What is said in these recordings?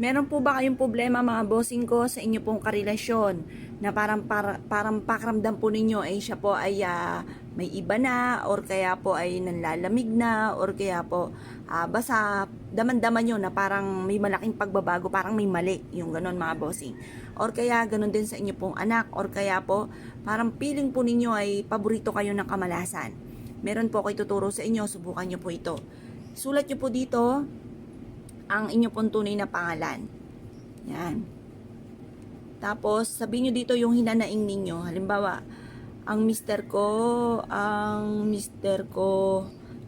Meron po ba kayong problema mga bossing ko sa inyo pong karelasyon na parang pakiramdam po ninyo ay siya po ay may iba na or kaya po ay nanlalamig na or kaya po basta daman-daman nyo na parang may malaking pagbabago, parang may mali yung ganon mga bossing. Or kaya ganon din sa inyo pong anak or kaya po parang feeling po ninyo ay paborito kayo ng kamalasan. Meron po ako ituturo sa inyo, subukan nyo po ito. Sulat nyo po dito ang inyo pong tunay na pangalan. Yan. Tapos, sabihin nyo dito yung hinanaing ninyo. Halimbawa, ang mister ko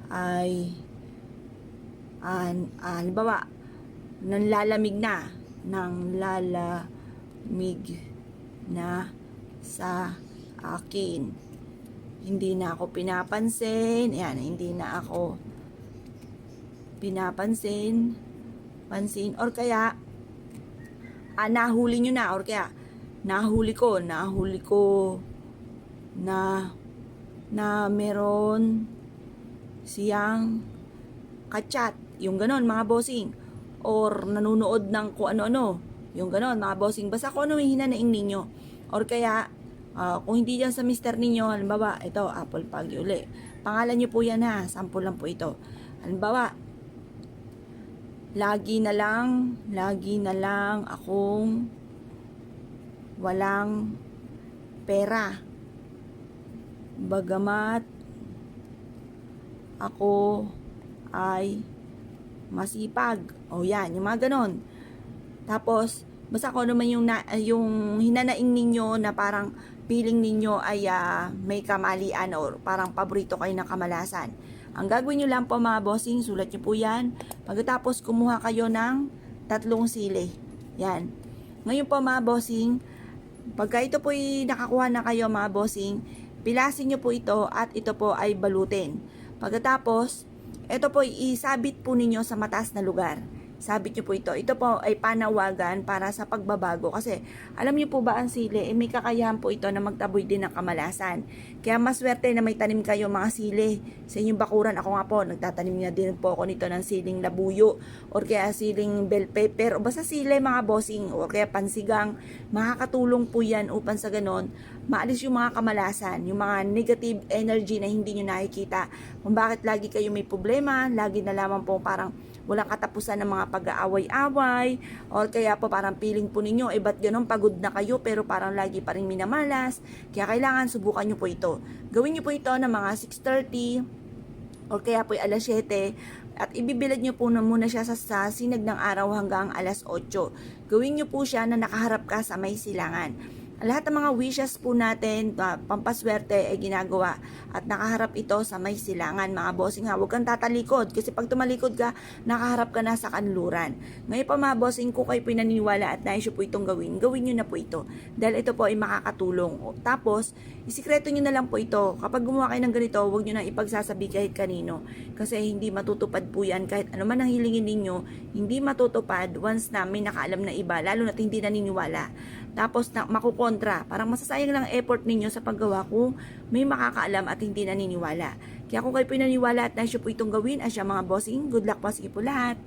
ay, halimbawa, nanlalamig na sa akin. Hindi na ako pinapansin. Yan, hindi na ako pinapansin. Or kaya nahuli nyo na or kaya nahuli ko na meron siyang kachat, yung ganon mga bossing, or nanonood ng kung ano-ano, yung ganon mga bossing, basta kung ano yung hinanaing ninyo. Or kaya kung hindi dyan sa mister ninyo, halimbawa ito, Apple Pag uli, pangalan nyo po yan ha, sample lang po ito. Halimbawa, lagi na lang akong walang pera. Bagamat ako ay masipag. O yan, yung mga ganon. Tapos, basta ko naman yung hinanaing ninyo na parang feeling ninyo ay may kamalian or parang paborito kayo ng kamalasan. Ang gagawin nyo lang po mga bossing, sulat nyo po yan. Pagkatapos kumuha kayo ng 3 sili. Yan. Ngayon po mga bossing, pagka ito po ay nakakuha na kayo mga bossing, pilasin nyo po ito at ito po ay balutin. Pagkatapos, ito po isabit po ninyo sa mataas na lugar. Sabit nyo po ito. Ito po ay panawagan para sa pagbabago. Kasi, alam nyo po ba ang sili, may kakayahan po ito na magtaboy din ng kamalasan. Kaya maswerte na may tanim kayo mga sili sa inyong bakuran. Ako nga po, nagtatanim na din po ako nito ng siling labuyo or kaya siling bell pepper o basta sili mga bossing or kaya pansigang. Makakatulong po yan upang sa ganon, maalis yung mga kamalasan, yung mga negative energy na hindi nyo nakikita. Kung bakit lagi kayo may problema, lagi na lamang po parang walang katapusan ng mga pag-aaway-away or kaya po parang feeling po ninyo ba't ganun pagod na kayo pero parang lagi pa rin minamalas. Kaya kailangan subukan nyo po ito. Gawin nyo po ito ng mga 6:30 or kaya po alas 7 at ibibilad nyo po muna siya sa sinag ng araw hanggang alas 8. Gawin nyo po siya na nakaharap ka sa may silangan. Lahat ng mga wishes po natin, pampaswerte ay ginagawa at nakaharap ito sa may silangan mga bossing ha. Huwag kang tatalikod kasi pag tumalikod ka, nakaharap ka na sa kanluran. Ngayon pa mga bossing, kung kayo pinaniniwala at nais po itong gawin nyo na po ito dahil ito po ay makakatulong. Tapos, isikreto nyo na lang po ito. Kapag gumawa kayo ng ganito, huwag nyo na ipagsasabi kahit kanino kasi hindi matutupad po yan. Kahit ano man ang hilingin ninyo, hindi matutupad once na may nakaalam na iba, lalo na't hindi naniniwala. Tapos makukontra, parang masasayang lang effort ninyo sa paggawa kung may makakaalam at hindi naniniwala. Kaya kung kayo pinaniwala at nais po itong gawin, asya mga bossing, good luck po, sige po lahat.